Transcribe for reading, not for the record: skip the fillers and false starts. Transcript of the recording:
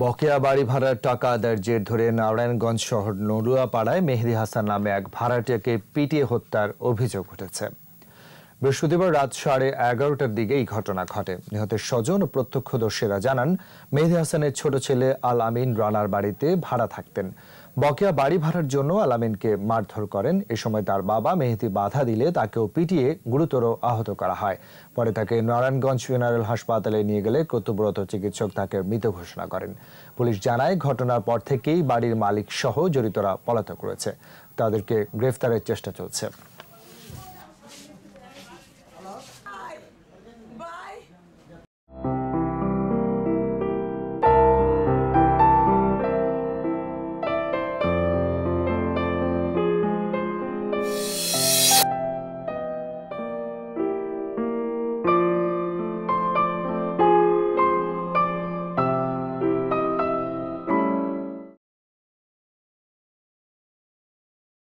বকেয়া বাড়ি ভাড়ার টাকা আদায়ের জের ধরে নারায়ণগঞ্জ শহর নলুয়াপাড়ায় মেহেদী হাসান নামে এক ভাড়াটিয়াকে পিটিয়ে হত্যার অভিযোগ উঠেছে। বৃহস্পতিবার রাত 11:30টার দিকে এই ঘটনা ঘটে। নিহতের স্বজন ও প্রত্যক্ষদর্শীরা জানান, মেহেদী হাসানের ছোট ছেলে আল আমিন রানার বাড়িতে ভাড়া থাকতেন। বকেয়া বাড়ি ভাড়ার জন্য আল আমিনকে মারধর করেন। এ সময় তার বাবা মেহেদী বাধা দিলে তাকেও পিটিয়ে গুরুতর আহত করা হয়। পরে তাকে নারায়ণগঞ্জ জেনারেল হাসপাতালে নিয়ে গেলে কর্তব্যরত চিকিৎসক তাকে মৃত ঘোষণা করেন। পুলিশ জানায়, ঘটনার পর থেকেই বাড়ির মালিক সহ জড়িতরা পলাতক রয়েছে। তাদেরকে গ্রেফতারের চেষ্টা চলছে।